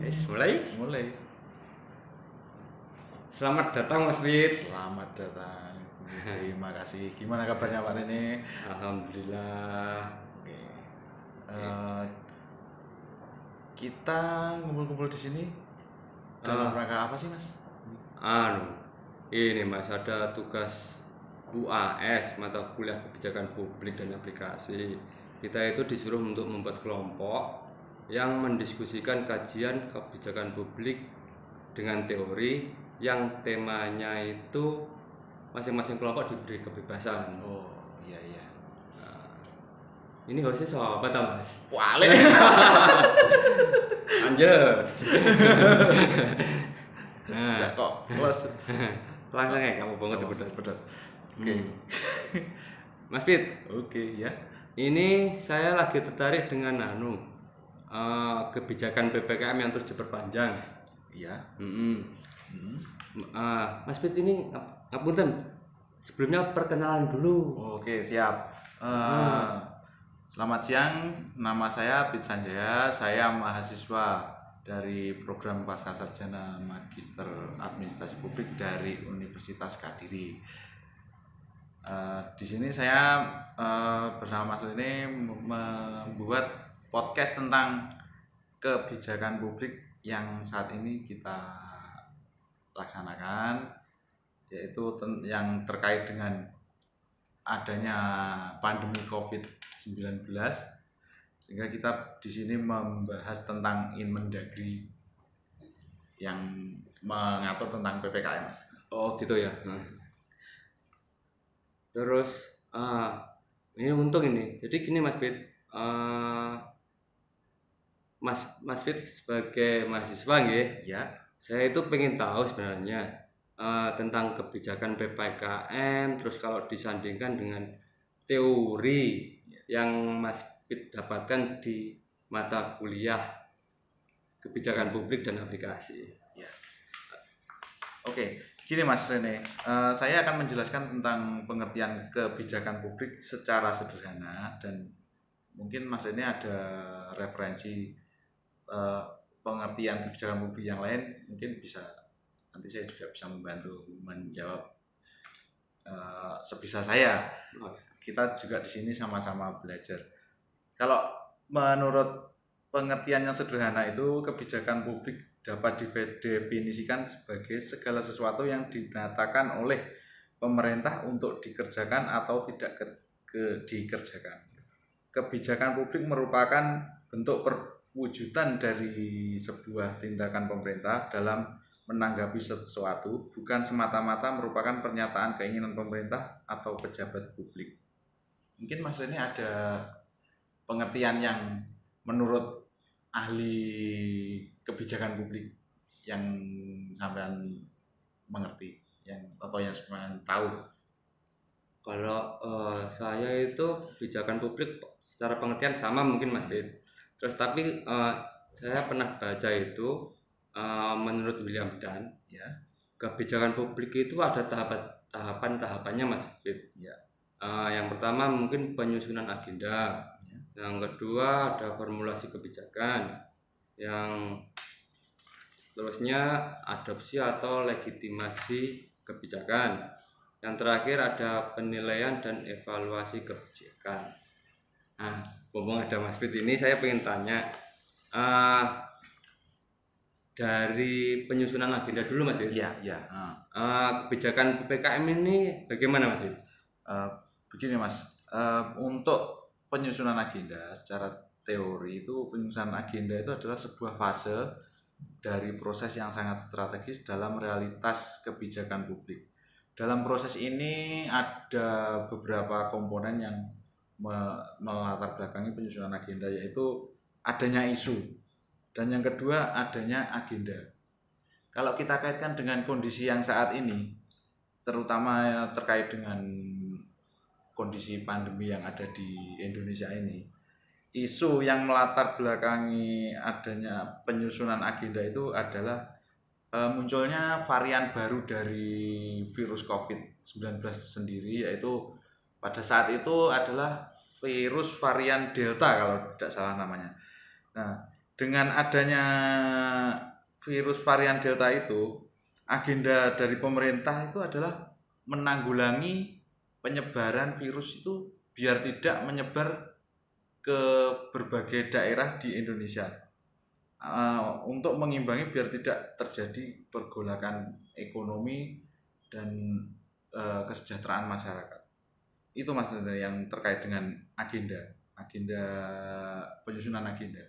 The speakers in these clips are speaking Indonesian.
Mulai. Selamat datang Mas Pit. Selamat datang. Terima kasih. Gimana kabarnya Pak Rene? Alhamdulillah. Oke. Kita ngumpul-ngumpul di sini dalam rangka apa sih, Mas? Ini Mas, ada tugas UAS, mata kuliah kebijakan publik dan aplikasi. Kita itu disuruh untuk membuat kelompok yang mendiskusikan kajian kebijakan publik dengan teori yang temanya itu masing-masing kelompok diberi kebebasan. Oh, iya. Ini hostnya siapa tau Mas? Wale. Anjir. Ya kok, Mas. Langsung ya kamu banget Betul. Oke. Mas Pit. Oke, ya. Ini saya lagi tertarik dengan kebijakan PPKM yang terus diperpanjang. Iya. Mas Pit ini ngapunten. Sebelumnya perkenalan dulu. Oke, siap. Selamat siang, nama saya Pit Sanjaya. Saya mahasiswa dari program Pascasarjana Magister Administrasi Publik dari Universitas Kediri. Di sini saya bersama Mas ini membuat podcast tentang kebijakan publik yang saat ini kita laksanakan, yaitu yang terkait dengan adanya pandemi COVID-19, sehingga kita di sini membahas tentang Inmendagri yang mengatur tentang PPKM. Oh gitu ya. Terus ini untung ini. Jadi gini Mas Pit, Mas Pit sebagai mahasiswa nggih. Ya. Saya itu pengen tahu sebenarnya tentang kebijakan PPKM, terus kalau disandingkan dengan teori yang Mas Pit dapatkan di mata kuliah kebijakan publik dan aplikasi. Ya. Oke, gini Mas Rene, saya akan menjelaskan tentang pengertian kebijakan publik secara sederhana, dan mungkin Mas Rene ada referensi pengertian kebijakan publik yang lain, mungkin bisa nanti saya juga bisa membantu menjawab sebisa saya. Kita juga di sini sama-sama belajar. Kalau menurut pengertian yang sederhana itu, kebijakan publik dapat didefinisikan sebagai segala sesuatu yang dinyatakan oleh pemerintah untuk dikerjakan atau tidak dikerjakan. Kebijakan publik merupakan bentuk perwujudan dari sebuah tindakan pemerintah dalam menanggapi sesuatu, bukan semata-mata merupakan pernyataan keinginan pemerintah atau pejabat publik. Mungkin Mas ini ada pengertian yang menurut ahli kebijakan publik yang sampean mengerti, atau yang sampean tahu. Kalau saya itu kebijakan publik secara pengertian sama mungkin Mas Pit. Terus tapi saya pernah baca itu menurut William Dunn, ya, kebijakan publik itu ada tahapannya Mas Pit. Ya. Yang pertama mungkin penyusunan agenda, yang kedua ada formulasi kebijakan, yang terusnya adopsi atau legitimasi kebijakan, yang terakhir ada penilaian dan evaluasi kebijakan. Ngomong ada Mas Pit ini, saya pengen tanya dari penyusunan agenda dulu Mas Pit. Iya. Kebijakan PPKM ini bagaimana Mas Pit? Begini Mas, untuk penyusunan agenda secara teori itu, penyusunan agenda itu adalah sebuah fase dari proses yang sangat strategis dalam realitas kebijakan publik. Dalam proses ini ada beberapa komponen yang melatar belakangi penyusunan agenda, yaitu adanya isu, dan yang kedua adanya agenda. Kalau kita kaitkan dengan kondisi yang saat ini, terutama terkait dengan kondisi pandemi yang ada di Indonesia ini, isu yang melatar belakangi adanya penyusunan agenda itu adalah munculnya varian baru dari virus COVID-19 sendiri, yaitu pada saat itu adalah virus varian Delta kalau tidak salah namanya. Nah, dengan adanya virus varian Delta itu, agenda dari pemerintah itu adalah menanggulangi penyebaran virus itu biar tidak menyebar ke berbagai daerah di Indonesia. Untuk mengimbangi biar tidak terjadi pergolakan ekonomi dan kesejahteraan masyarakat. Itu maksudnya yang terkait dengan agenda penyusunan agenda.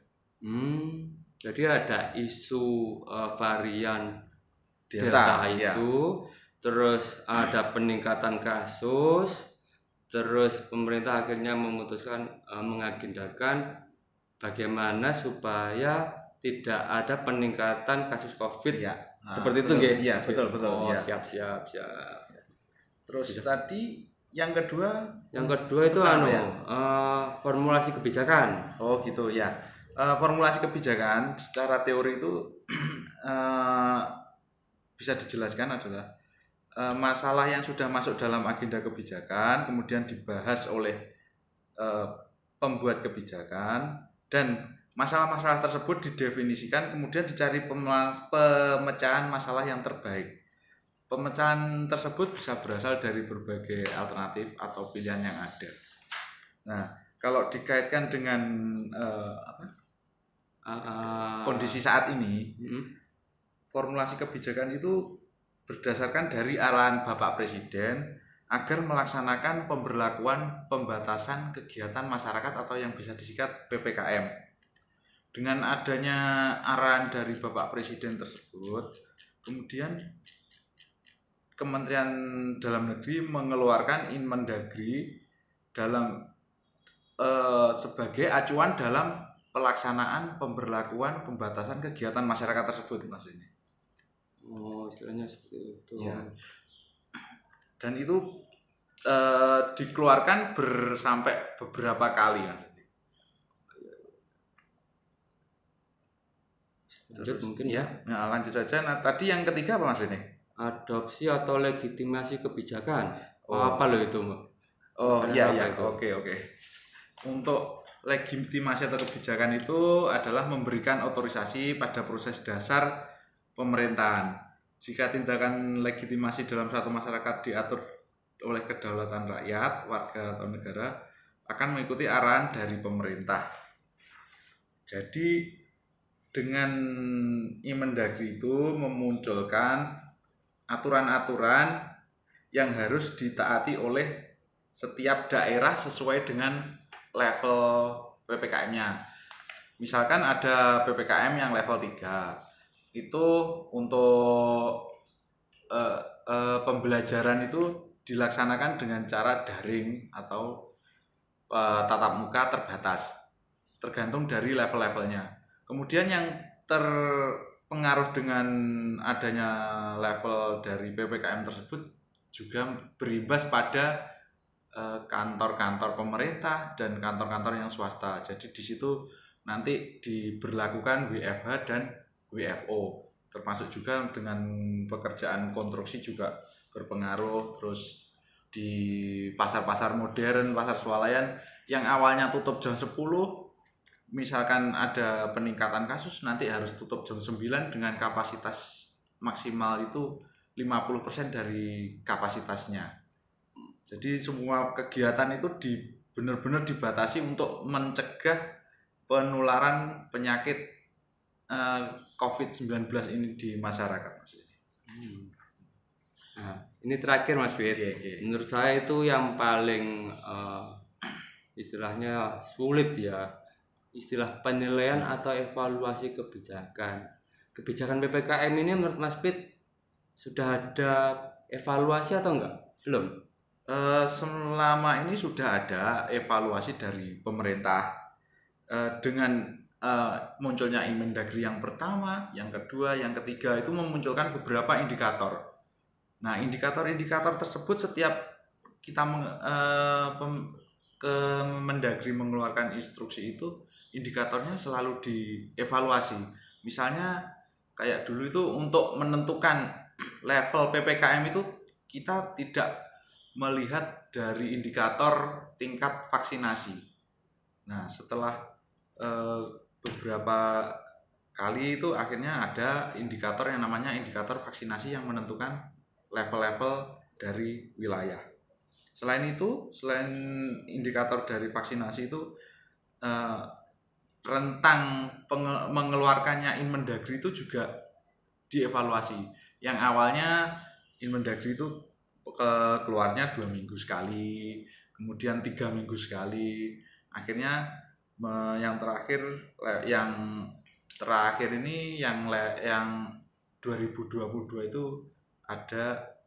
Jadi ada isu varian Delta, Delta ya. itu, terus ada peningkatan kasus, terus pemerintah akhirnya memutuskan mengagendakan bagaimana supaya tidak ada peningkatan kasus COVID. Ya. Seperti betul. itu nggih? Iya, betul. Oh, Ya. siap. Terus Bisa. tadi yang kedua itu ya? formulasi kebijakan. Oh gitu ya. Formulasi kebijakan secara teori itu bisa dijelaskan adalah masalah yang sudah masuk dalam agenda kebijakan kemudian dibahas oleh pembuat kebijakan dan masalah-masalah tersebut didefinisikan kemudian dicari pemecahan masalah yang terbaik. Pemecahan tersebut bisa berasal dari berbagai alternatif atau pilihan yang ada. Nah, kalau dikaitkan dengan kondisi saat ini, formulasi kebijakan itu berdasarkan dari arahan Bapak Presiden agar melaksanakan pemberlakuan pembatasan kegiatan masyarakat atau yang bisa disingkat PPKM. Dengan adanya arahan dari Bapak Presiden tersebut, kemudian Kementerian Dalam Negeri mengeluarkan Inmendagri dalam sebagai acuan dalam pelaksanaan pemberlakuan pembatasan kegiatan masyarakat tersebut, Mas ini. Oh, istilahnya seperti itu. Ya. Dan itu dikeluarkan sampai beberapa kali, Mas. Lanjut mungkin ya. Nah, lanjut saja. Nah, tadi yang ketiga apa Mas ini? Adopsi atau legitimasi kebijakan. Apa loh itu, Mbak? Oh iya. Itu? Oke. Untuk legitimasi atau kebijakan itu adalah memberikan otorisasi pada proses dasar pemerintahan. Jika tindakan legitimasi dalam suatu masyarakat diatur oleh kedaulatan rakyat, warga atau negara akan mengikuti arahan dari pemerintah. Jadi dengan Inmendagri itu memunculkan aturan-aturan yang harus ditaati oleh setiap daerah sesuai dengan level PPKM-nya. Misalkan ada PPKM yang level 3, itu untuk pembelajaran itu dilaksanakan dengan cara daring atau tatap muka terbatas, tergantung dari level-levelnya. Kemudian yang terpengaruh dengan adanya level dari PPKM tersebut juga berimbas pada kantor-kantor pemerintah dan kantor-kantor yang swasta. Jadi di situ nanti diberlakukan WFH dan WFO, termasuk juga dengan pekerjaan konstruksi juga berpengaruh. Terus di pasar-pasar modern, pasar swalayan yang awalnya tutup jam 10, misalkan ada peningkatan kasus nanti harus tutup jam 9 dengan kapasitas maksimal itu 50% dari kapasitasnya. Jadi semua kegiatan itu benar-benar dibatasi untuk mencegah penularan penyakit COVID-19 ini di masyarakat, Mas. Nah, ini terakhir Mas Bir. Menurut saya itu yang paling istilahnya sulit ya. Istilah penilaian atau evaluasi kebijakan. Kebijakan PPKM ini menurut Mas Bir sudah ada evaluasi atau enggak? Belum. Selama ini sudah ada evaluasi dari pemerintah dengan munculnya Inmendagri yang pertama, yang kedua, yang ketiga itu memunculkan beberapa indikator. Nah, indikator-indikator tersebut setiap kita Kemendagri mengeluarkan instruksi itu, indikatornya selalu dievaluasi. Misalnya kayak dulu itu untuk menentukan level PPKM itu kita tidak melihat dari indikator tingkat vaksinasi. Nah, setelah beberapa kali itu akhirnya ada indikator yang namanya indikator vaksinasi yang menentukan level-level dari wilayah. Selain itu, selain indikator dari vaksinasi itu, rentang mengeluarkannya Inmendagri itu juga dievaluasi. Yang awalnya Inmendagri itu keluarnya 2 minggu sekali, kemudian 3 minggu sekali. Akhirnya yang terakhir ini yang 2022 itu ada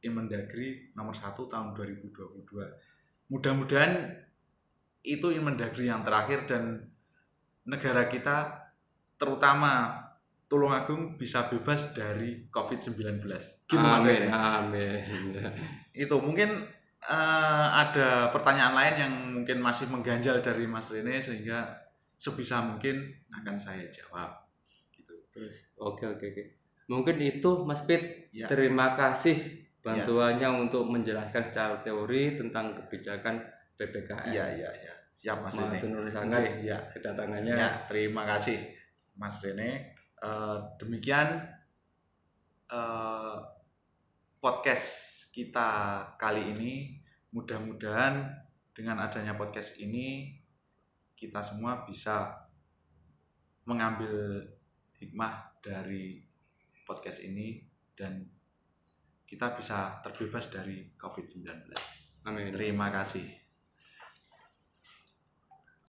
Inmendagri nomor 1 tahun 2022. Mudah-mudahan itu Inmendagri yang terakhir dan negara kita terutama Tulungagung bisa bebas dari COVID-19. Gitu, amin, amin. Itu mungkin ada pertanyaan lain yang mungkin masih mengganjal dari Mas Rene sehingga sebisa mungkin akan saya jawab. Gitu. Terus, oke. Mungkin itu Mas Pit. Ya. Terima kasih bantuannya untuk menjelaskan secara teori tentang kebijakan PPKM. Iya. Siap Mas Rene. Matur sangat kedatangannya. Ya, terima kasih Mas Rene. Demikian podcast kita kali ini. Mudah-mudahan dengan adanya podcast ini kita semua bisa mengambil hikmah dari podcast ini dan kita bisa terbebas dari COVID-19. Amin. Terima kasih.